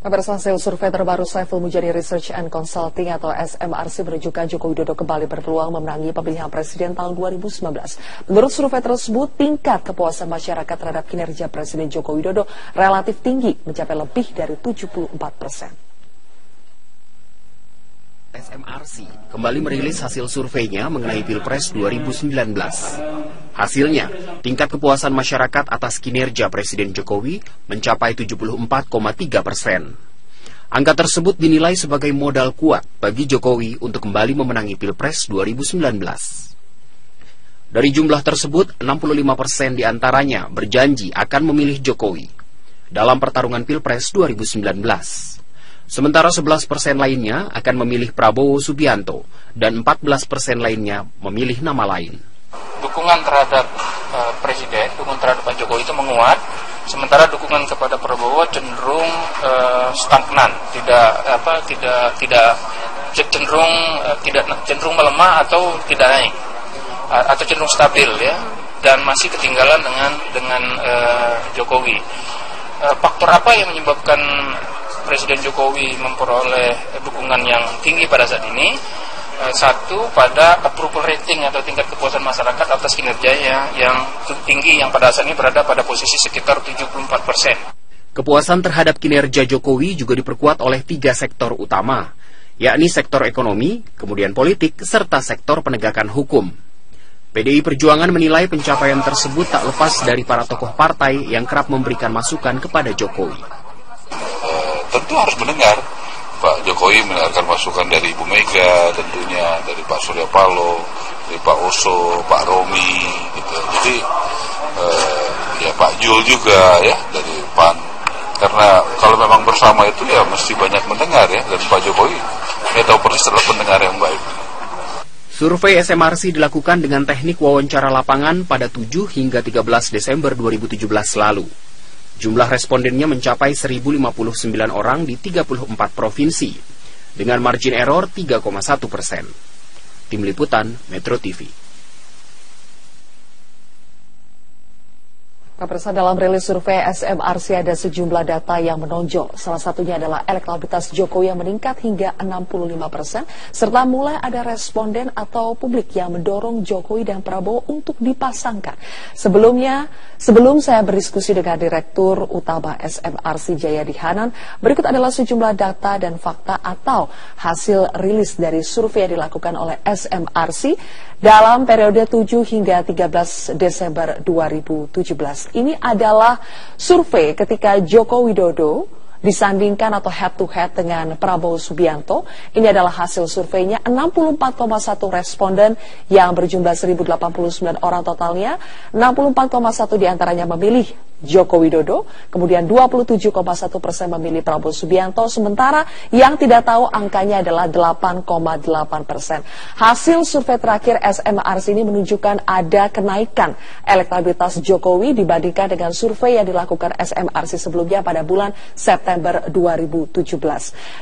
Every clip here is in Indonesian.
Pemirsa, hasil survei terbaru Saiful Mujani Research and Consulting atau SMRC menunjukkan Joko Widodo kembali berpeluang memenangi pemilihan presiden tahun 2019. Menurut survei tersebut, tingkat kepuasan masyarakat terhadap kinerja Presiden Joko Widodo relatif tinggi, mencapai lebih dari 74%. SMRC kembali merilis hasil surveinya mengenai Pilpres 2019. Hasilnya, tingkat kepuasan masyarakat atas kinerja Presiden Jokowi mencapai 74,3%. Angka tersebut dinilai sebagai modal kuat bagi Jokowi untuk kembali memenangi Pilpres 2019. Dari jumlah tersebut, 65% diantaranya berjanji akan memilih Jokowi dalam pertarungan Pilpres 2019. Sementara 11% lainnya akan memilih Prabowo Subianto dan 14% lainnya memilih nama lain. Dukungan terhadap Presiden, dukungan terhadap Pak Jokowi itu menguat, sementara dukungan kepada Prabowo cenderung stagnan, cenderung melemah atau tidak naik, atau cenderung stabil ya, dan masih ketinggalan dengan Jokowi. Faktor apa yang menyebabkan Presiden Jokowi memperoleh dukungan yang tinggi pada saat ini? Satu, pada approval rating atau tingkat kepuasan masyarakat atas kinerjanya yang tinggi, yang pada saat ini berada pada posisi sekitar 74%. Kepuasan terhadap kinerja Jokowi juga diperkuat oleh 3 sektor utama, yakni sektor ekonomi, kemudian politik, serta sektor penegakan hukum. PDI Perjuangan menilai pencapaian tersebut tak lepas dari para tokoh partai yang kerap memberikan masukan kepada Jokowi. Tentu harus mendengar. Pak Jokowi mendengarkan masukan dari Ibu Mega, tentunya dari Pak Surya Paloh, dari Pak Oso, Pak Romi, gitu. Jadi ya Pak Jul juga ya dari PAN. Karena kalau memang bersama itu ya mesti banyak mendengar ya, dan Pak Jokowi dia tahu persis adalah pendengar yang baik. Survei SMRC dilakukan dengan teknik wawancara lapangan pada 7 hingga 13 Desember 2017 lalu. Jumlah respondennya mencapai 1.059 orang di 34 provinsi, dengan margin error 3,1%. Tim Liputan, Metro TV. Pemirsa, dalam rilis survei SMRC ada sejumlah data yang menonjol. Salah satunya adalah elektabilitas Jokowi yang meningkat hingga 65%, serta mulai ada responden atau publik yang mendorong Jokowi dan Prabowo untuk dipasangkan. Sebelum saya berdiskusi dengan Direktur Utama SMRC Jayadi Hanan, berikut adalah sejumlah data dan fakta atau hasil rilis dari survei yang dilakukan oleh SMRC dalam periode 7 hingga 13 Desember 2017. Ini adalah survei ketika Joko Widodo disandingkan atau head to head dengan Prabowo Subianto. Ini adalah hasil surveinya. 64,1 responden yang berjumlah 1.089 orang totalnya. 64,1 diantaranya memilih Joko Widodo, kemudian 27,1% memilih Prabowo Subianto, sementara yang tidak tahu angkanya adalah 8,8%. Hasil survei terakhir SMRC ini menunjukkan ada kenaikan elektabilitas Jokowi dibandingkan dengan survei yang dilakukan SMRC sebelumnya pada bulan September 2017.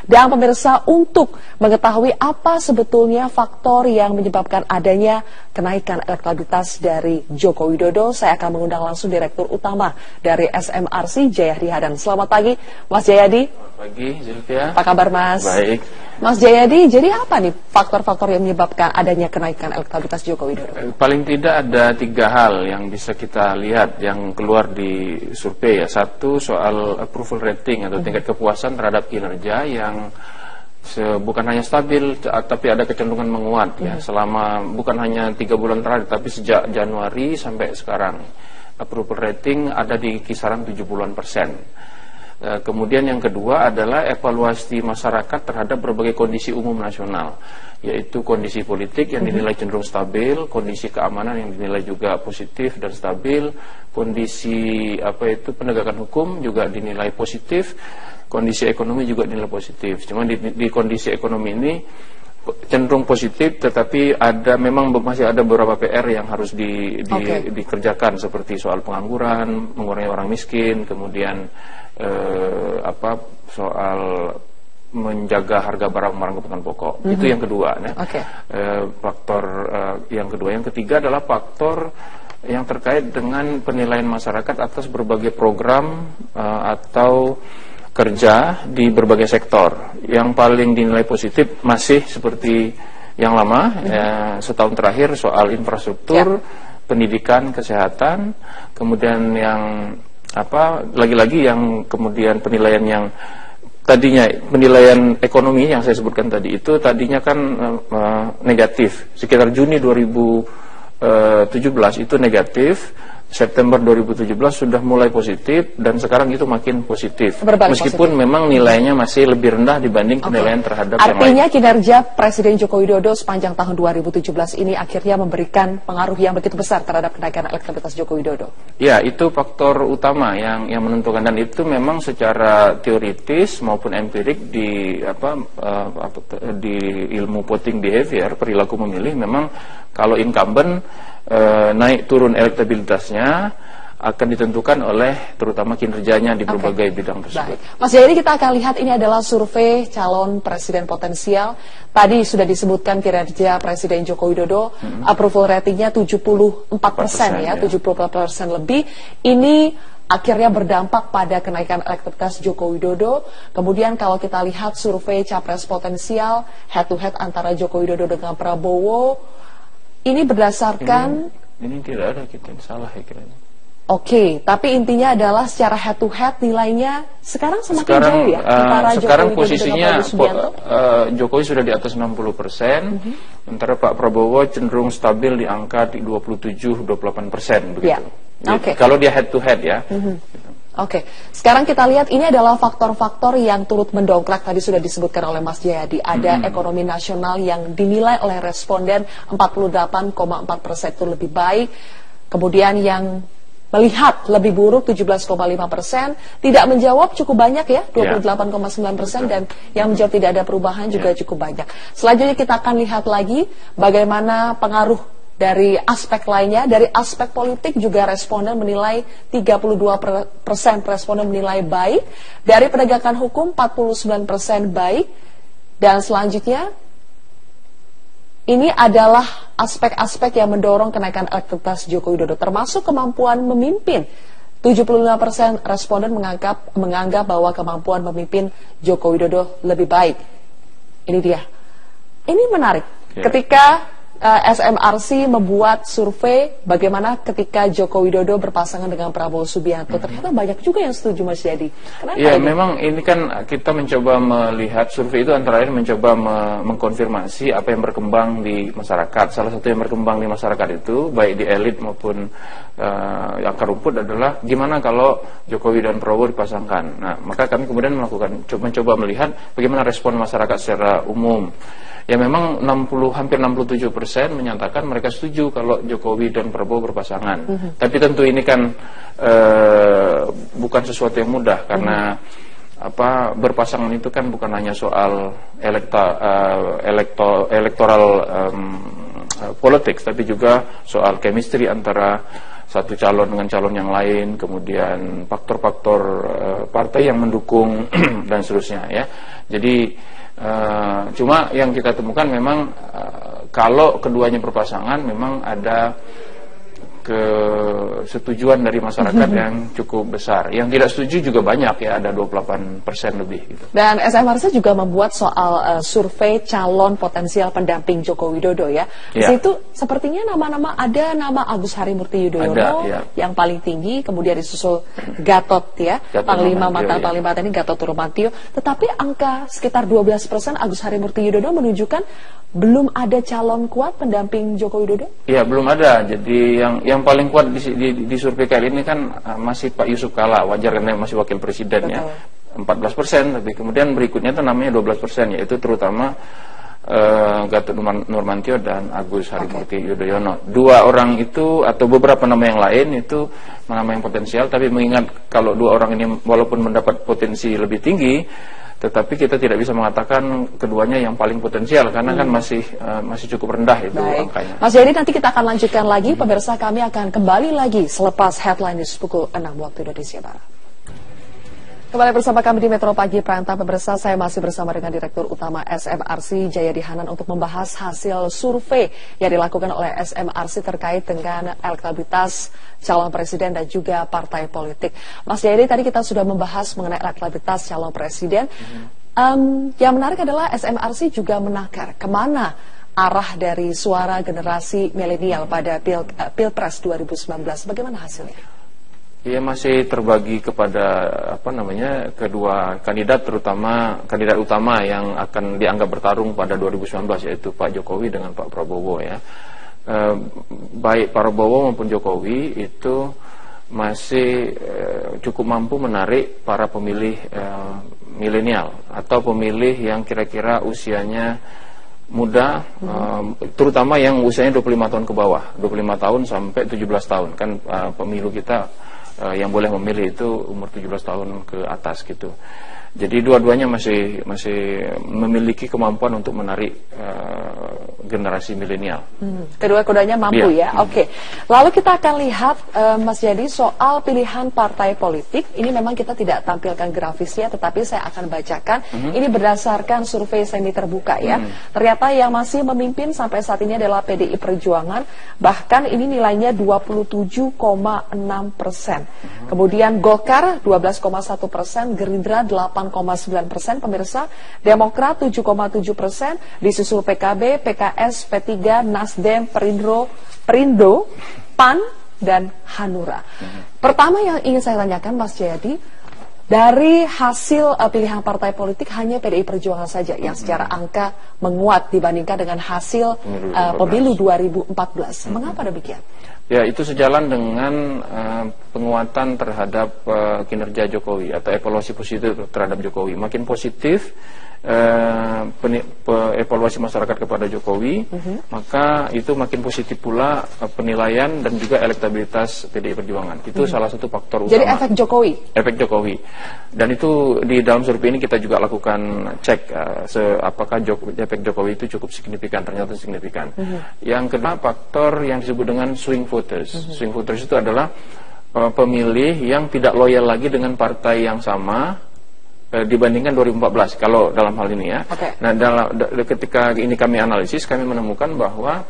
Dan pemirsa, untuk mengetahui apa sebetulnya faktor yang menyebabkan adanya kenaikan elektabilitas dari Joko Widodo, saya akan mengundang langsung Direktur Utama dari SMRC, Jayadi Hanan. Selamat pagi, Mas Jayadi. Selamat pagi, Zilvia. Apa kabar, Mas? Baik. Mas Jayadi, jadi apa nih faktor-faktor yang menyebabkan adanya kenaikan elektabilitas Joko Widodo? Paling tidak ada 3 hal yang bisa kita lihat yang keluar di survei ya. Satu, soal approval rating atau tingkat kepuasan terhadap kinerja yang bukan hanya stabil, tapi ada kecenderungan menguat ya. Selama bukan hanya 3 bulan terakhir, tapi sejak Januari sampai sekarang. Approval rating ada di kisaran 70-an%. Kemudian yang kedua adalah evaluasi masyarakat terhadap berbagai kondisi umum nasional, yaitu kondisi politik yang dinilai cenderung stabil, kondisi keamanan yang dinilai juga positif dan stabil, kondisi penegakan hukum juga dinilai positif, kondisi ekonomi juga dinilai positif. Cuma di kondisi ekonomi ini cenderung positif, tetapi memang masih ada beberapa PR yang harus dikerjakan, seperti soal pengangguran, mengurangi orang miskin, kemudian soal menjaga harga barang-barang kebutuhan pokok. Itu yang kedua. Faktor yang kedua. Yang ketiga adalah faktor yang terkait dengan penilaian masyarakat atas berbagai program atau kerja di berbagai sektor. Yang paling dinilai positif masih seperti yang lama, setahun terakhir soal infrastruktur, pendidikan, kesehatan, kemudian yang lagi-lagi yang kemudian penilaian yang tadinya penilaian ekonomi yang saya sebutkan tadi itu tadinya kan negatif. Sekitar Juni 2017 itu negatif, September 2017 sudah mulai positif, dan sekarang itu makin positif. Meskipun memang nilainya masih lebih rendah dibanding penilaian terhadap yang lain. Artinya kinerja Presiden Joko Widodo sepanjang tahun 2017 ini akhirnya memberikan pengaruh yang begitu besar terhadap kenaikan elektabilitas Joko Widodo. Ya, itu faktor utama yang menentukan, dan itu memang secara teoritis maupun empirik di di ilmu voting behavior, perilaku memilih, memang kalau incumbent naik turun elektabilitasnya akan ditentukan oleh terutama kinerjanya di berbagai bidang tersebut. Baik. Mas Jayadi, kita akan lihat ini adalah survei calon presiden potensial. Tadi sudah disebutkan kinerja Presiden Joko Widodo, approval ratingnya 74% ya, 74% lebih. Ini akhirnya berdampak pada kenaikan elektabilitas Joko Widodo. Kemudian kalau kita lihat survei capres potensial head to head antara Joko Widodo dengan Prabowo, ini berdasarkan ini tidak ada, kita salah ya kiranya. Oke, tapi intinya adalah secara head to head nilainya sekarang semakin jauh ya antara sekarang Jokowi posisinya dengan Subianto. Jokowi sudah di atas 60%, sementara Pak Prabowo cenderung stabil di angka di 27-28% begitu. Ya. Oke. Kalau dia head to head ya. Oke, sekarang kita lihat ini adalah faktor-faktor yang turut mendongkrak, tadi sudah disebutkan oleh Mas Jayadi. Ada ekonomi nasional yang dinilai oleh responden 48,4% itu lebih baik. Kemudian yang melihat lebih buruk 17,5%, tidak menjawab cukup banyak ya, 28,9%, dan yang menjawab tidak ada perubahan juga cukup banyak. Selanjutnya kita akan lihat lagi bagaimana pengaruh dari aspek lainnya. Dari aspek politik juga responden menilai 32% responden menilai baik. Dari penegakan hukum 49% baik. Dan selanjutnya ini adalah aspek-aspek yang mendorong kenaikan elektabilitas Joko Widodo, termasuk kemampuan memimpin. 75% responden menganggap bahwa kemampuan memimpin Joko Widodo lebih baik. Ini dia. Ini menarik. Ketika SMRC membuat survei bagaimana ketika Joko Widodo berpasangan dengan Prabowo Subianto, ternyata banyak juga yang setuju, Mas Jayadi. Kenapa? Ya, memang ini kan kita mencoba melihat survei itu antara lain mencoba mengkonfirmasi apa yang berkembang di masyarakat. Salah satu yang berkembang di masyarakat itu baik di elit maupun akar rumput adalah gimana kalau Jokowi dan Prabowo dipasangkan. Nah, maka kami kemudian mencoba melihat bagaimana respon masyarakat secara umum. Ya, memang hampir 67% menyatakan mereka setuju kalau Jokowi dan Prabowo berpasangan. Tapi tentu ini kan bukan sesuatu yang mudah, karena berpasangan itu kan bukan hanya soal electoral politics, tapi juga soal chemistry antara satu calon dengan calon yang lain, kemudian faktor-faktor partai yang mendukung dan seterusnya ya. Jadi cuma yang kita temukan memang kalau keduanya berpasangan memang ada kesetujuan dari masyarakat yang cukup besar. Yang tidak setuju juga banyak ya, ada 28% lebih gitu. Dan SMRC juga membuat soal survei calon potensial pendamping Joko Widodo ya. Di situ sepertinya nama-nama, ada nama Agus Harimurti Yudhoyono yang paling tinggi, kemudian disusul Gatot ya, Panglima mantan Panglima TNI Gatot Nurmantio. Tetapi angka sekitar 12% Agus Harimurti Yudhoyono menunjukkan belum ada calon kuat pendamping Joko Widodo? Iya, belum ada. Jadi yang paling kuat di survei kali ini kan masih Pak Yusuf Kalla, wajar karena masih wakil presiden. Betul. Ya, 14%. Tapi kemudian berikutnya itu namanya 12%, yaitu terutama Gatot Nurmantio dan Agus Harimurti Yudhoyono. Dua orang itu atau beberapa nama yang lain itu nama yang potensial, tapi mengingat kalau dua orang ini walaupun mendapat potensi lebih tinggi, tetapi kita tidak bisa mengatakan keduanya yang paling potensial karena kan masih cukup rendah itu angkanya. Mas Jayadi, nanti kita akan lanjutkan lagi. Pemirsa, kami akan kembali lagi selepas headline news pukul 6 waktu Indonesia Barat. Kembali bersama kami di Metro Pagi Prime Time, pemirsa. Saya masih bersama dengan Direktur Utama SMRC Jayadi Hanan untuk membahas hasil survei yang dilakukan oleh SMRC terkait dengan elektabilitas calon presiden dan juga partai politik. Mas Jayadi, tadi kita sudah membahas mengenai elektabilitas calon presiden. Yang menarik adalah SMRC juga menakar kemana arah dari suara generasi milenial pada Pilpres 2019. Bagaimana hasilnya? Ia masih terbagi kepada kedua kandidat, terutama kandidat utama yang akan dianggap bertarung pada 2019, yaitu Pak Jokowi dengan Pak Prabowo ya. Baik Prabowo maupun Jokowi itu masih cukup mampu menarik para pemilih milenial atau pemilih yang kira-kira usianya muda, terutama yang usianya 25 tahun ke bawah, 25 tahun sampai 17 tahun kan pemilu kita yang boleh memilih itu umur 17 tahun ke atas gitu. Jadi dua-duanya masih memiliki kemampuan untuk menarik generasi milenial. Kedua-keduanya mampu ya. Oke. Lalu kita akan lihat Mas Jayadi soal pilihan partai politik. Ini memang kita tidak tampilkan grafisnya, tetapi saya akan bacakan. Ini berdasarkan survei semi terbuka ya. Ternyata yang masih memimpin sampai saat ini adalah PDI Perjuangan. Bahkan ini nilainya 27,6%. Kemudian Golkar 12,1%, Gerindra 8,9%, pemirsa, Demokrat 7,7%, disusul PKB, PKS, P3, Nasdem, Perindo, PAN, dan Hanura. Pertama yang ingin saya tanyakan Mas Jayadi, dari hasil pilihan partai politik hanya PDI Perjuangan saja yang secara angka menguat dibandingkan dengan hasil pemilu 2014. Mengapa demikian? Ya, itu sejalan dengan penguatan terhadap kinerja Jokowi atau evaluasi positif terhadap Jokowi. Makin positif evaluasi masyarakat kepada Jokowi, maka itu makin positif pula penilaian dan juga elektabilitas PDI Perjuangan. Itu salah satu faktor utama. Jadi efek Jokowi? Efek Jokowi. Dan itu di dalam survei ini kita juga lakukan cek apakah efek Jokowi itu cukup signifikan, ternyata signifikan. Yang kedua, faktor yang disebut dengan swing voters. Swing voters itu adalah pemilih yang tidak loyal lagi dengan partai yang sama dibandingkan 2014 kalau dalam hal ini ya. Nah, ketika ini kami analisis, kami menemukan bahwa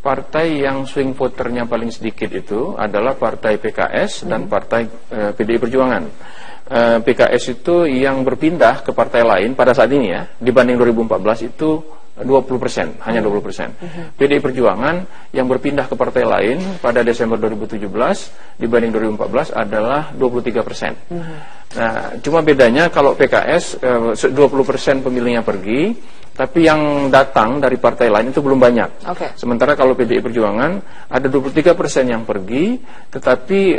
partai yang swing voternya paling sedikit itu adalah partai PKS dan partai PDI Perjuangan. PKS itu yang berpindah ke partai lain pada saat ini ya, dibanding 2014 itu 20%, hanya 20%. PDI Perjuangan yang berpindah ke partai lain pada Desember 2017 dibanding 2014 adalah 23%. Nah, cuma bedanya kalau PKS 20% pemilihnya pergi, tapi yang datang dari partai lain itu belum banyak. Sementara kalau PDI Perjuangan ada 23% yang pergi, tetapi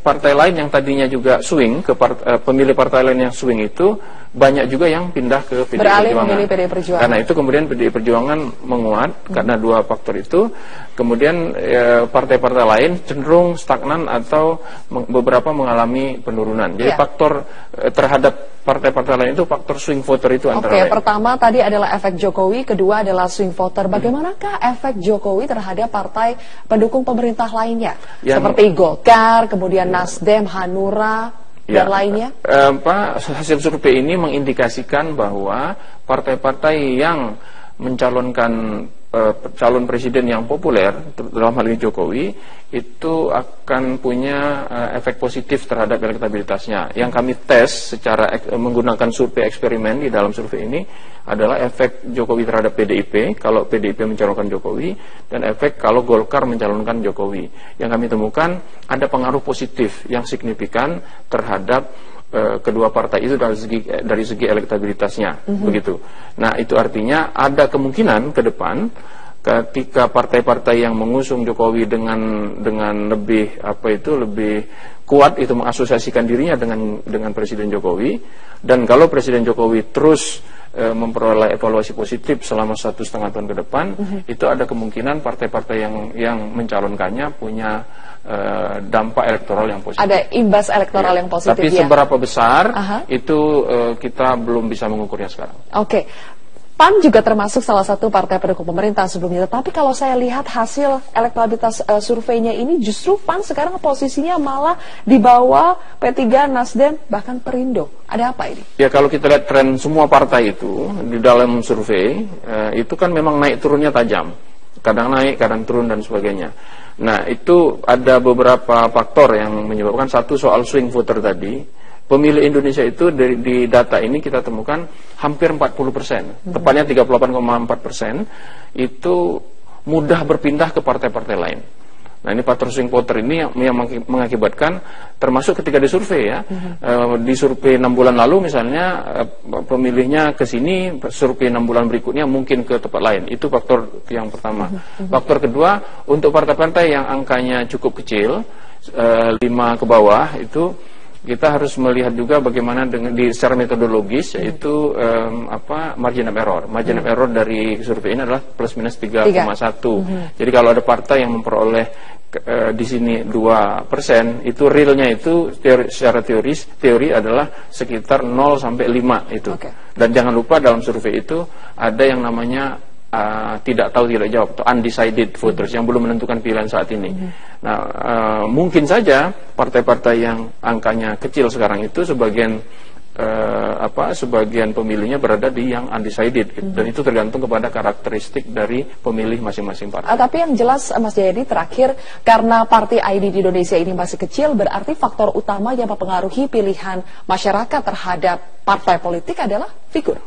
partai lain yang tadinya juga swing ke pemilih partai lain yang swing itu banyak juga yang pindah ke PDI Perjuangan. PDI Perjuangan. Karena itu kemudian PDI Perjuangan menguat karena dua faktor itu. Kemudian partai-partai lain cenderung stagnan atau beberapa mengalami penurunan. Jadi faktor terhadap partai-partai lain itu faktor swing voter itu antara lain. Pertama tadi adalah efek Jokowi, kedua adalah swing voter. Bagaimanakah efek Jokowi terhadap partai pendukung pemerintah lainnya? Seperti Golkar, kemudian Nasdem, Hanura, dan lainnya? Hasil survei ini mengindikasikan bahwa partai-partai yang mencalonkan calon presiden yang populer, dalam hal ini Jokowi, itu akan punya efek positif terhadap elektabilitasnya. Yang kami tes secara menggunakan survei eksperimen di dalam survei ini adalah efek Jokowi terhadap PDIP, kalau PDIP mencalonkan Jokowi, dan efek kalau Golkar mencalonkan Jokowi. Yang kami temukan ada pengaruh positif yang signifikan terhadap kedua partai itu dari segi elektabilitasnya, begitu. Nah, itu artinya ada kemungkinan ke depan ketika partai-partai yang mengusung Jokowi dengan lebih lebih kuat itu mengasosiasikan dirinya dengan Presiden Jokowi, dan kalau Presiden Jokowi terus memperoleh evaluasi positif selama 1,5 tahun ke depan, itu ada kemungkinan partai-partai yang mencalonkannya punya dampak elektoral yang positif. Ada imbas elektoral yang positif. Tapi seberapa besar itu kita belum bisa mengukurnya sekarang. PAN juga termasuk salah satu partai pendukung pemerintah sebelumnya. Tapi kalau saya lihat hasil elektabilitas surveinya ini, justru PAN sekarang posisinya malah di bawah P3, Nasdem, bahkan Perindo. Ada apa ini? Ya, kalau kita lihat tren semua partai itu di dalam survei, itu kan memang naik turunnya tajam. Kadang naik, kadang turun dan sebagainya. Nah, itu ada beberapa faktor yang menyebabkan. Satu, soal swing voter tadi. Pemilih Indonesia itu di data ini kita temukan hampir 40%, tepatnya 38,4%, itu mudah berpindah ke partai-partai lain. Nah, ini faktor swing voter ini yang mengakibatkan, termasuk ketika disurvei ya, di survei 6 bulan lalu misalnya, pemilihnya ke sini, survei 6 bulan berikutnya mungkin ke tempat lain. Itu faktor yang pertama. Faktor kedua, untuk partai-partai yang angkanya cukup kecil, 5 ke bawah, itu kita harus melihat juga bagaimana secara metodologis, yaitu margin of error. Margin of error dari survei ini adalah plus minus 3,1. Jadi kalau ada partai yang memperoleh di sini 2%, itu realnya itu secara teori adalah sekitar 0 sampai 5 itu. Dan jangan lupa dalam survei itu ada yang namanya tidak tahu tidak jawab atau undecided voters yang belum menentukan pilihan saat ini. Nah, mungkin saja partai-partai yang angkanya kecil sekarang itu sebagian pemilihnya berada di yang undecided gitu. Dan itu tergantung kepada karakteristik dari pemilih masing-masing partai. Tapi yang jelas Mas Jayadi, terakhir, karena partai ID di Indonesia ini masih kecil, berarti faktor utama yang mempengaruhi pilihan masyarakat terhadap partai politik adalah figur.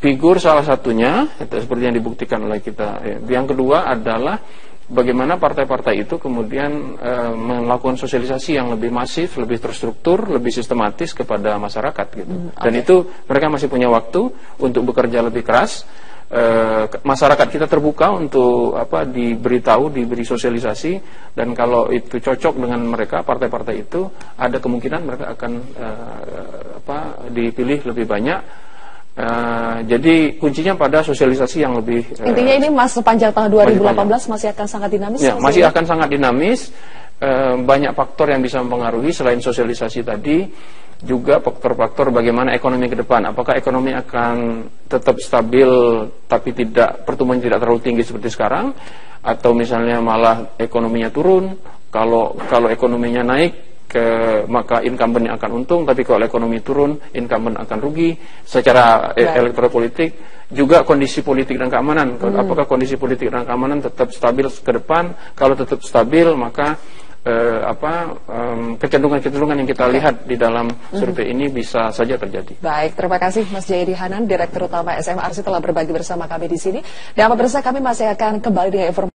Figur salah satunya, itu seperti yang dibuktikan oleh kita. Yang kedua adalah bagaimana partai-partai itu kemudian melakukan sosialisasi yang lebih masif, lebih terstruktur, lebih sistematis kepada masyarakat gitu. Dan itu mereka masih punya waktu untuk bekerja lebih keras. Masyarakat kita terbuka untuk diberitahu, diberi sosialisasi, dan kalau itu cocok dengan mereka, partai-partai itu ada kemungkinan mereka akan dipilih lebih banyak. Jadi kuncinya pada sosialisasi yang lebih intinya ini sepanjang tahun 2018 masih akan sangat dinamis ya, masih akan sangat dinamis. Banyak faktor yang bisa mempengaruhi selain sosialisasi tadi, juga faktor-faktor bagaimana ekonomi ke depan. Apakah ekonomi akan tetap stabil tapi pertumbuhan tidak terlalu tinggi seperti sekarang, atau misalnya malah ekonominya turun. Kalau ekonominya naik, maka incumbent yang akan untung, tapi kalau ekonomi turun, incumbent akan rugi secara elektoral politik. Juga kondisi politik dan keamanan, apakah kondisi politik dan keamanan tetap stabil ke depan? Kalau tetap stabil, maka kecenderungan-kecenderungan yang kita lihat di dalam survei ini bisa saja terjadi. Baik, terima kasih Mas Jayadi Hanan, Direktur Utama SMRC, telah berbagi bersama kami di sini. Dan pemirsa, kami masih akan kembali dengan informasi